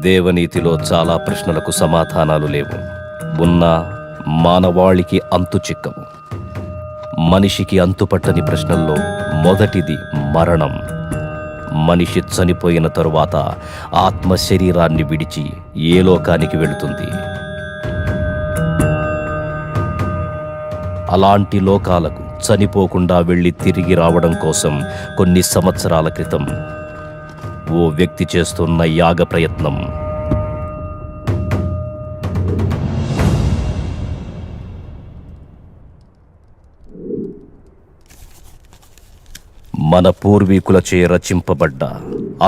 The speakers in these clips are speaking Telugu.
దేవనీతిలో చాలా ప్రశ్నలకు సమాధానాలు లేవు. ఉన్నా మానవాళికి అంతు చిక్కవు. మనిషికి అంతుపట్టని ప్రశ్నల్లో మొదటిది మరణం. మనిషి చనిపోయిన తరువాత ఆత్మ శరీరాన్ని విడిచి ఏ లోకానికి వెళుతుంది? అలాంటి లోకాలకు చనిపోకుండా వెళ్ళి తిరిగి రావడం కోసం కొన్ని సంవత్సరాల క్రితం ఓ వ్యక్తి చేస్తున్న యాగ ప్రయత్నం మన పూర్వీకులచే రచింపబడ్డ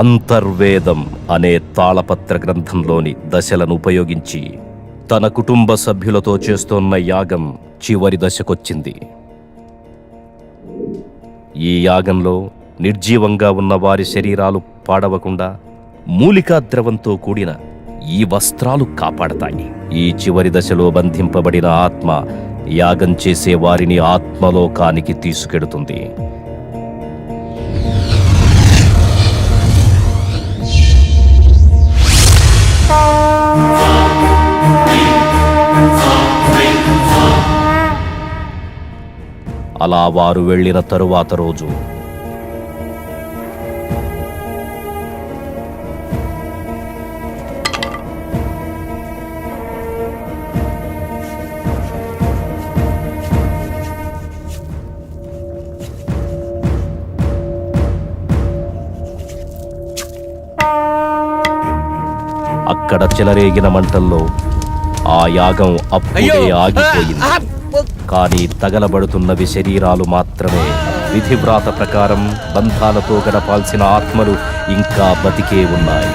అంతర్వేదం అనే తాళపత్ర గ్రంథంలోని దశలను ఉపయోగించి తన కుటుంబ సభ్యులతో చేస్తున్న యాగం చివరి దశకొచ్చింది. ఈ యాగంలో నిర్జీవంగా ఉన్న వారి శరీరాలు పాడవకుండా మూలికా ద్రవంతో కూడిన ఈ వస్త్రాలు కాపాడతాయి. ఈ చివరి దశలో బంధింపబడిన ఆత్మ యాగం చేసే వారిని ఆత్మలోకానికి తీసుకెడుతుంది. అలా వారు వెళ్ళిన తరువాత రోజు అక్కడ చెలరేగిన మంటల్లో ఆ యాగం అప్పుడే ఆగిపోయింది. కానీ తగలబడుతున్నవి శరీరాలు మాత్రమే. విధివ్రాత ప్రకారం బంధాలతో గడపాల్సిన ఆత్మలు ఇంకా బతికే ఉన్నాయి.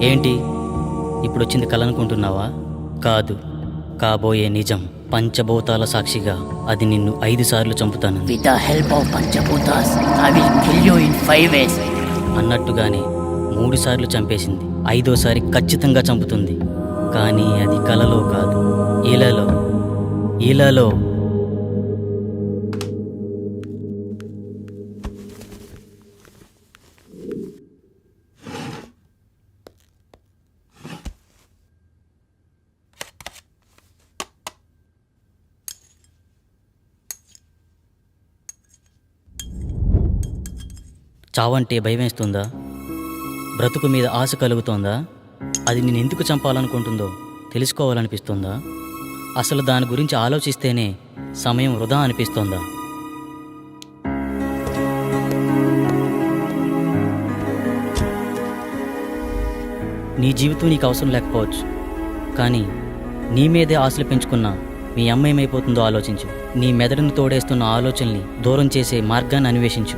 ఏంటి ఇప్పుడొచ్చింది కలనుకుంటున్నావా? కాదు, కాబోయే నిజం. పంచభూతాల సాక్షిగా అది నిన్ను 5 సార్లు చంపుతాను. With the help of Panchabutas, I will kill you in 5 ways. అన్నట్టుగానే 3 సార్లు చంపేసింది. 5వసారి ఖచ్చితంగా చంపుతుంది. కానీ అది కలలో కాదు, ఇలాలో. చావంటే భయం వేస్తుందా? బ్రతుకు మీద ఆశ కలుగుతోందా? అది నేను ఎందుకు చంపాలనుకుంటుందో తెలుసుకోవాలనిపిస్తోందా? అసలు దాని గురించి ఆలోచిస్తేనే సమయం వృధా అనిపిస్తోందా? నీ జీవితం నీకు అవసరం లేకపోవచ్చు, కానీ నీ మీదే ఆశలు పెంచుకున్న మీ అమ్మ ఏమైపోతుందో ఆలోచించు. నీ మెదడును తోడేస్తున్న ఆలోచనల్ని దూరం చేసే మార్గాన్ని అన్వేషించు.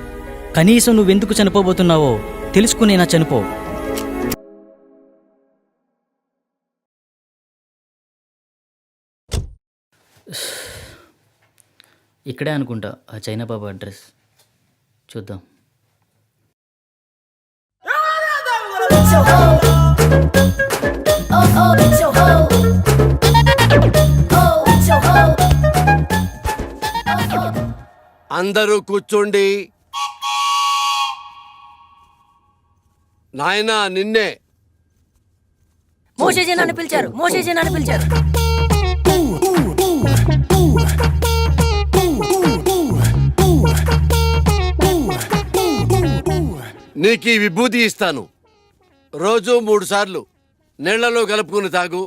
కనీసం నువ్వెందుకు చనిపోబోతున్నావో తెలుసుకునేనా చనిపో. ఇక్కడే అనుకుంటా ఆ చైనా బాబు అడ్రస్. చూద్దాం. అందరూ కూర్చోండి. నాయనా నిన్నే. మోషేజీ నన్ను పిలిచారు, మోషేజీ నన్ను పిలిచారు. నీకు ఈ విభూతి ఇస్తాను. రోజు 3 సార్లు నీళ్లలో కలుపుకుని తాగు.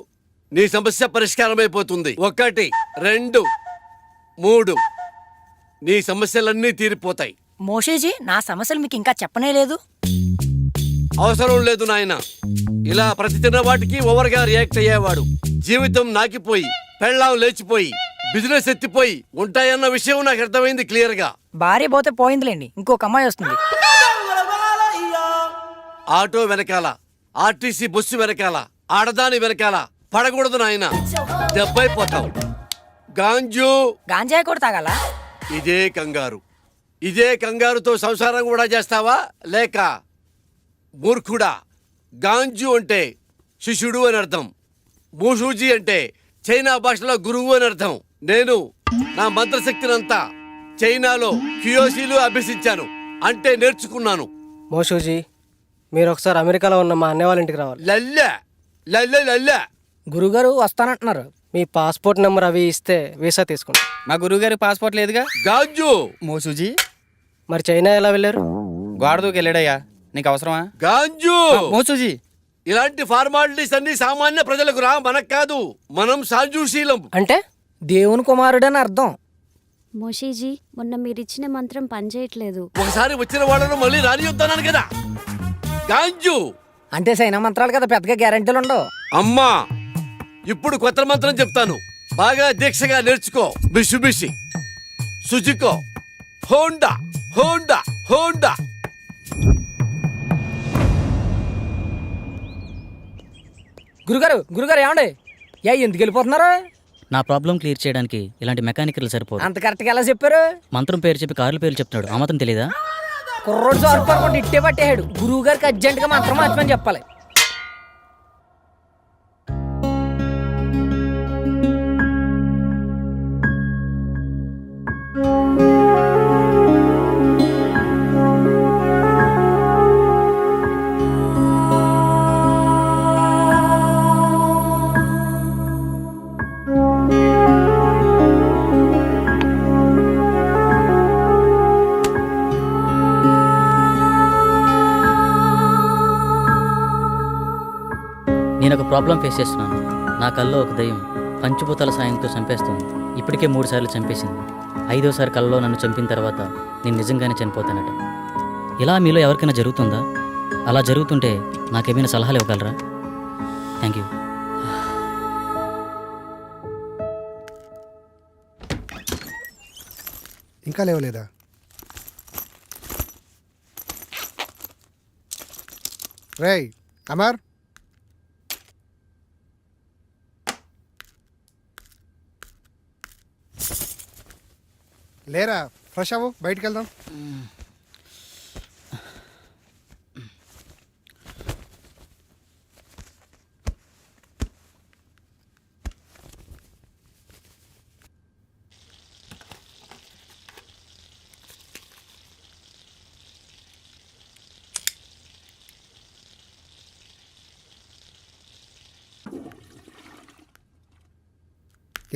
నీ సమస్య పరిష్కారమైపోతుంది. 1 2 3 నీ సమస్యలన్నీ తీరిపోతాయి. మోషేజీ, నా సమస్యలు మీకు ఇంకా చెప్పనే లేదు. అవసరం లేదు నాయన. ఇలా ప్రతి చిన్న వాటికి ఓవర్గా రియాక్ట్ అయ్యేవాడు జీవితం నాకిపోయి, పెళ్ళాం లేచిపోయి, బిజినెస్ ఎత్తిపోయి ఉంటాయన్న విషయం నాకు అర్థమైంది క్లియర్ గా. భార్య పోతే పోయిందిలేండి, ఇంకొక అమ్మాయి వస్తుంది. ఆటో వెనకాల, ఆర్టీసీ బస్సు వెనకాల, ఆడదాని వెనకాల పడకూడదు నాయన, దెబ్బైపోతావు. గాంజు గాంజాయి కూడా తాగాల? ఇదే కంగారు. ఇదే కంగారుతో సంసారం కూడా చేస్తావా? లేక మూర్ఖుడా? గాంజు అంటే శిష్యుడు అని అర్థం. మూషూజీ అంటే చైనా భాషలో గురువు అని అర్థం. నేను నా మంత్రశక్తినంతా చైనాలో క్యూయోసీలు అభ్యసించాను, అంటే నేర్చుకున్నాను. మోషూజీ, మీరు ఒకసారి అమెరికాలో ఉన్న మా అన్నయ్య వాళ్ళ ఇంటికి రావాలి. లల్లె లల్లె లల్లె. గురుగారు వస్తానంటున్నారు. మీ పాస్పోర్ట్ నెంబర్ అవి ఇస్తే వీసా తీసుకుంటాం. మా గురువుగారి పాస్పోర్ట్ లేదుగా. గాంజు మోసూజీ మరి చైనా ఎలా వెళ్ళారు? గోడ దూకి వెళ్ళాడయ్యా. నీకు అవసరమా? గాంజు మోసూజీ, ఇలాంటి ఫార్మాలిటీస్ అన్ని సామాన్య ప్రజలకు రా, మనకు కాదు. మనం సాంజుశీలం. అంటే దేవుని కుమారుడని అర్థం. మోషీజీ, మొన్న మీరిచ్చిన మంత్రం పనిచేయట్లేదు. ఒకసారి వచ్చిన వాళ్ళను మళ్ళీ రానియొద్దన్నాను కదా. గాంజు అంటే సైనా మంత్రాలు కదా, పెద్దగా గ్యారెంటీలు ఉండవు. అమ్మా, ఇప్పుడు కొత్త మంత్రం చెప్తాను, బాగా దీక్షగా నేర్చుకో. బిషుబిషి, సుజుకో, హోండా హోండా హోండా. గురుగారు గురుగారు ఏమండి? ఎందుకు వెళ్ళిపోతున్నారు? నా ప్రాబ్లం క్లియర్ చేయడానికి ఇలాంటి మెకానికల్ సరిపోదు. అంత కరెక్ట్గా ఎలా చెప్పారు? మంత్రం పేరు చెప్పి కార్ల పేర్లు చెప్తున్నాడు. ఆ మాత్రం తెలీదా? కుర్రోడు సార్పడుకుంటే ఇట్టే పట్టేయాడు. గురువు గారికి అర్జెంటుగా మంత్రం మార్చమని చెప్పాలి. నేను ఒక ప్రాబ్లం ఫేస్ చేస్తున్నాను. నా కల్లో ఒక దయ్యం పంచభూతాల సాయంతో చంపేస్తుంది. ఇప్పటికే 3 సార్లు చంపేసింది. 5వసారి కల్లో నన్ను చంపిన తర్వాత నేను నిజంగానే చనిపోతానట. ఇలా మీలో ఎవరికైనా జరుగుతుందా? అలా జరుగుతుంటే నాకేమైనా సలహాలు ఇవ్వగలరా? Thank you. ఇంకా లేవలేదా? రేయ్ అమర్, లేరా? ఫ్రెష్ అవ్వు, బయటికి వెళ్దాం.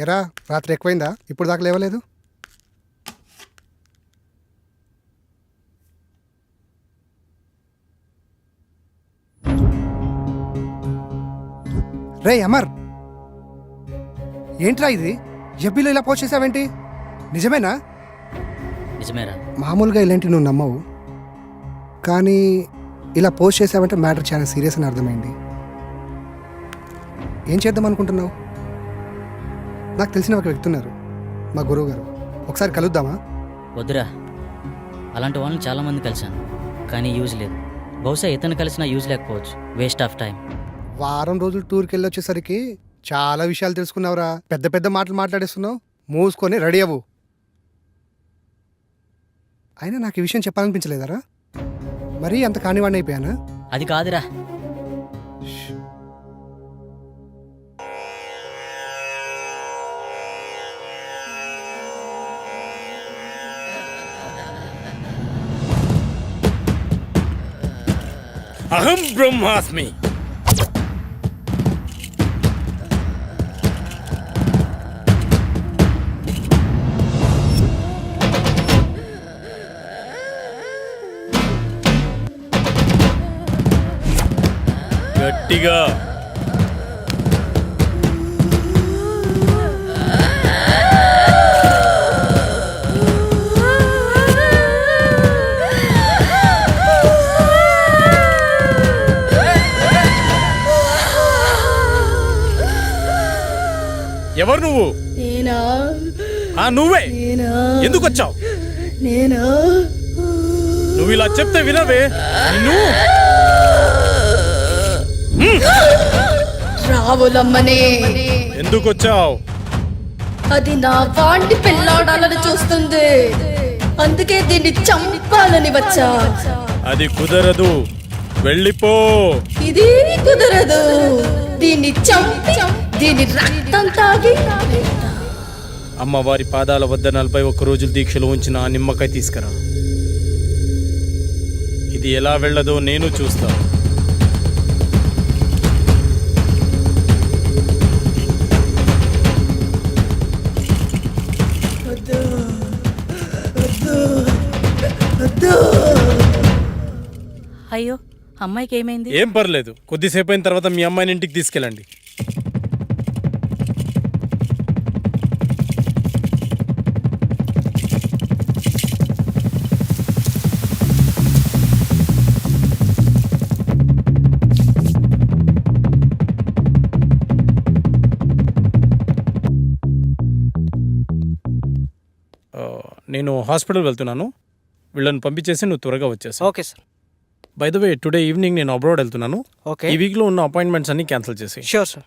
ఎరా, రాత్రి ఎక్కువైందా? ఇప్పుడు దాకా లేవలేదు? రే అమర్, ఏంట్రా ఇది? ఎబ్బీలో ఇలా పోస్ట్ చేసావేంటి? నిజమేనా? నిజమేరా? మామూలుగా ఇలాంటి నువ్వు నమ్మవు, కానీ ఇలా పోస్ట్ చేసావంటే మ్యాటర్ చాలా సీరియస్ అని అర్థమైంది. ఏం చేద్దాం అనుకుంటున్నావు? నాకు తెలిసిన ఒక వ్యక్తి ఉన్నారు, మా గురువు గారు. ఒకసారి కలుద్దామా? వద్దురా, అలాంటి వాళ్ళని చాలామంది కలిశాను, కానీ యూజ్ లేదు. బహుశా ఇతను కలిసినా యూజ్ లేకపోవచ్చు. Waste of time. వారం రోజులు టూర్కి వెళ్ళి వచ్చేసరికి చాలా విషయాలు తెలుసుకున్నావురా. పెద్ద పెద్ద మాటలు మాట్లాడేస్తున్నావు. మూసుకొని రెడీ అవ్వు. అయినా నాకు ఈ విషయం చెప్పాలనిపించలేదరా? మరీ అంత కానివాడిని అయిపోయానా? అది కాదురా. అహం బ్రహ్మాస్మి. గట్టిగా ఎవరు నువ్వు? నేనా? నువ్వే. నేనా? ఎందుకు వచ్చావు? నేనా? నువ్వు ఇలా చెప్తే వినవే. నిన్ను రావులమ్మనే. ఎందుకు వచ్చావు? అది నా వాంటి పెళ్ళాడాలని చూస్తుంది, అందుకే దీన్ని చంపాలని వచ్చా. అది కుదరదు, వెళ్ళిపో. ఇది కుదరదు, దీన్ని చంపి దీని రక్తం తాగి. అమ్మవారి పాదాల వద్ద 41 రోజులు దీక్షలో ఉంచిన ఆ నిమ్మకాయ తీసుకురా. ఇది ఎలా వెళ్ళదో నేను చూస్తా. అయ్యో, అమ్మాయికి ఏమైంది? ఏం పర్లేదు, కొద్దిసేపు అయిన తర్వాత మీ అమ్మాయిని ఇంటికి తీసుకెళ్ళండి. నేను హాస్పిటల్ వెళ్తున్నాను, వీళ్ళని పంపించేసి నువ్వు త్వరగా వచ్చేసి. Okay sir. By the way, today evening నేను అబ్రాడ్ వెళ్తున్నాను. ఓకే. ఈ వీక్లో ఉన్న అపాయింట్మెంట్స్ అన్ని క్యాన్సిల్ చేసి. Sure sir.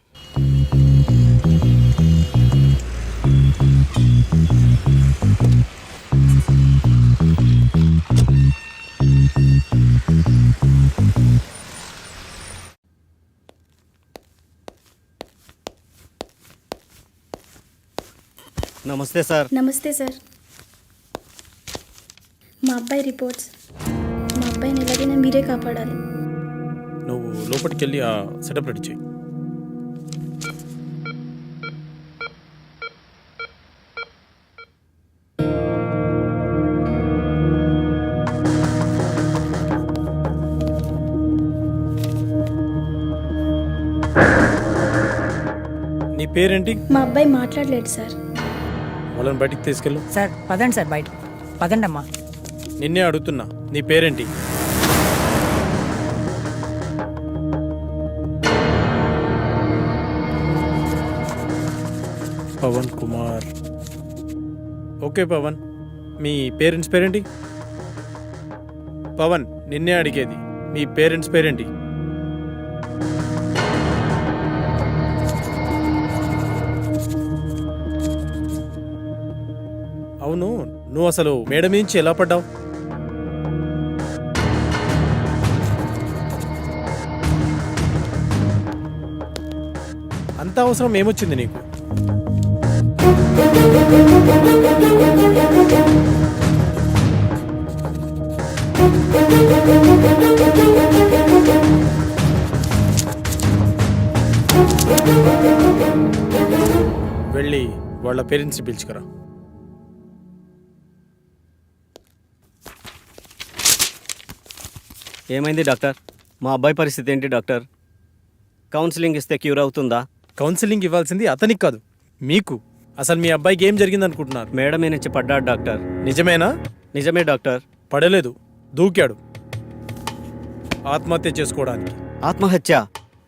నమస్తే సార్. నమస్తే సార్. మా అబ్బాయి రిపోర్ట్స్. మా అబ్బాయిని ఎలాగైనా మీరే కాపాడాలి. నువ్వు లోపలికి వెళ్ళి ఆ సెటప్ రెడీ చేయి. నీ పేరేంటి? మా అబ్బాయి మాట్లాడలేడు సార్. వాళ్ళని బయటికి తీసుకెళ్ళు. సార్ పదండి సార్, బయట పదండి అమ్మా. నిన్నే అడుగుతున్నా, నీ పేరేంటి? పవన్ కుమార్. ఓకే పవన్, మీ పేరెంట్స్ పేరేంటి? పవన్, నిన్నే అడిగేది, మీ పేరెంట్స్ పేరేంటి? అవును, నువ్వు అసలు మేడ నుంచి ఎలా పడ్డావు? అంత అవసరం ఏమొచ్చింది నీకు? వెళ్ళి వాళ్ళ పేరెంట్స్ని పిలుచుకురా. ఏమైంది డాక్టర్? మా అబ్బాయి పరిస్థితి ఏంటి డాక్టర్? కౌన్సిలింగ్ ఇస్తే క్యూర్ అవుతుందా? కౌన్సిలింగ్ ఇవ్వాల్సింది అతనికి కాదు, మీకు. అసలు మీ అబ్బాయికి ఏం జరిగింది అనుకుంటున్నారు? మేడ మీద నుంచి పడ్డాడు డాక్టర్. నిజమేనా? నిజమే డాక్టర్. పడలేదు, దూకాడు ఆత్మహత్య చేసుకోవడానికి. ఆత్మహత్య?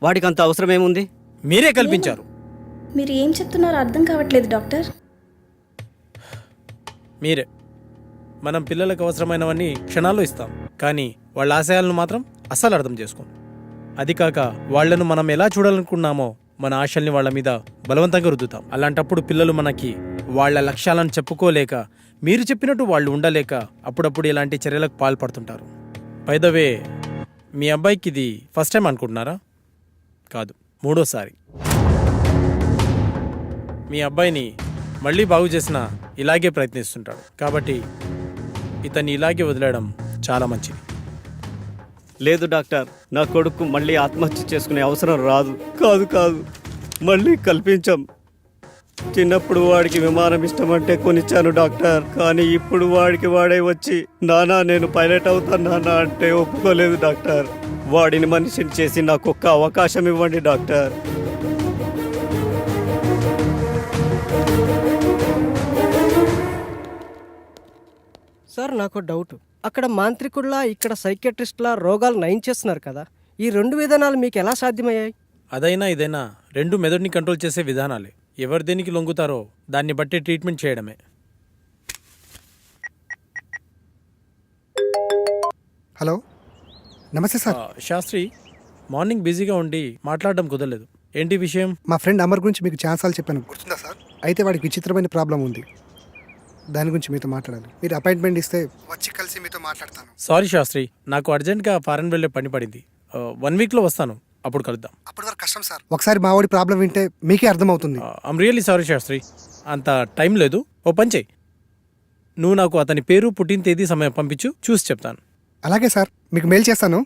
వాడికి అంత అవసరం ఏముంది? మీరే కల్పించారు. మీరు ఏం చెప్తున్నారో అర్థం కావట్లేదు డాక్టర్. మీరే. మనం పిల్లలకు అవసరమైనవన్నీ క్షణాల్లో ఇస్తాం, కానీ వాళ్ళ ఆశయాలను మాత్రం అస్సలు అర్థం చేసుకోం. అది కాక వాళ్లను మనం ఎలా చూడాలనుకున్నామో మన ఆశల్ని వాళ్ళ మీద బలవంతంగా రుద్దుతాం. అలాంటప్పుడు పిల్లలు మనకి వాళ్ళ లక్ష్యాలను చెప్పుకోలేక, మీరు చెప్పినట్టు వాళ్ళు ఉండలేక అప్పుడప్పుడు ఇలాంటి చర్యలకు పాల్పడుతుంటారు. బై ద వే, మీ అబ్బాయికి ఇది ఫస్ట్ టైం అనుకుంటున్నారా? కాదు, 3వసారి. మీ అబ్బాయిని మళ్ళీ బాగు చేసిన ఇలాగే ప్రయత్నిస్తుంటాడు. కాబట్టి ఇతన్ని ఇలాగే వదిలేయడం చాలా మంచిది. లేదు డాక్టర్, నా కొడుకు మళ్ళీ ఆత్మహత్య చేసుకునే అవసరం రాదు. కాదు, మళ్ళీ కల్పించాం. చిన్నప్పుడు వాడికి విమానం ఇష్టమంటే కొనిచ్చాను డాక్టర్, కానీ ఇప్పుడు వాడికి వాడే వచ్చి నానా నేను పైలట్ అవుతాను నానా అంటే ఒప్పుకోలేదు డాక్టర్. వాడిని మనిషిని చేసి నాకు ఒక్క అవకాశం ఇవ్వండి డాక్టర్. సార్ నాకు డౌట్, అక్కడ మాంత్రికుల్లా ఇక్కడ సైకియాట్రిస్ట్లా రోగాలు నయం చేస్తున్నారు కదా, ఈ 2 విధానాలు మీకు ఎలా సాధ్యమయ్యాయి? అదైనా ఇదైనా రెండు మెదడుని కంట్రోల్ చేసే విధానాలే. ఎవరు దేనికి లొంగుతారో దాన్ని బట్టి ట్రీట్మెంట్ చేయడమే. హలో, నమస్తే సార్. శాస్త్రి, మార్నింగ్ బిజీగా ఉండి మాట్లాడడం కుదరలేదు. ఏంటి విషయం? మా ఫ్రెండ్ అమర్ గురించి మీకు ఛాన్సాలు చెప్పాను, గుర్తుందా సార్? అయితే వాడికి విచిత్రమైన ప్రాబ్లం ఉంది, దాని గురించి మీతో మాట్లాడాలి. మీరు అపాయింట్మెంట్ ఇస్తే వచ్చి కలిసి మీతో మాట్లాడతాను. సారీ శాస్త్రి, నాకు అర్జెంట్గా ఫారెన్ వెళ్ళే పని పడింది. 1 వీక్లో వస్తాను, అప్పుడు కలుద్దాం. అప్పటి వరకు కష్టం సార్. ఒకసారి మా వాడి ప్రాబ్లం వింటే మీకే అర్థమవుతుంది. ఐమ్ రియల్లీ సారీ శాస్త్రి, అంత టైం లేదు. ఓ పని చెయ్యి, నువ్వు నాకు అతని పేరు, పుట్టిన తేదీ, సమయం పంపించు, చూసి చెప్తాను. అలాగే సార్, మీకు మెయిల్ చేస్తాను.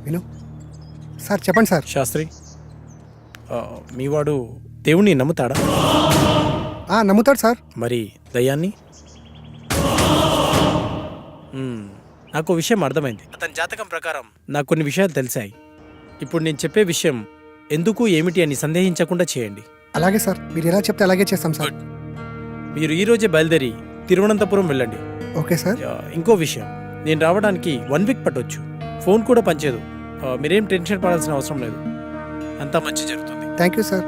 విను సార్, చెప్పండి సార్. శాస్త్రి, మీ వాడు దేవుణ్ణి నమ్ముతాడా? నమ్ముతాడు సార్. మరి దయ్యాన్ని? నాకు విషయం అర్థమైంది. అతని జాతకం ప్రకారం నాకు కొన్ని విషయాలు తెలిసాయి. ఇప్పుడు నేను చెప్పే విషయం ఎందుకు ఏమిటి అని సందేహించకుండా చేయండి. అలాగే సార్, మీరు ఎలా చెప్తే అలాగే చేస్తాం సార్. మీరు ఈ రోజే బయలుదేరి తిరువనంతపురం వెళ్ళండి. Okay sir. ఇంకో విషయం, నేను రావడానికి 1 వీక్ పట్టొచ్చు. ఫోన్ కూడా పనిచేయదు. మీరేం టెన్షన్ పడాల్సిన అవసరం లేదు, అంతా మంచి జరుగుతుంది. Thank you sir.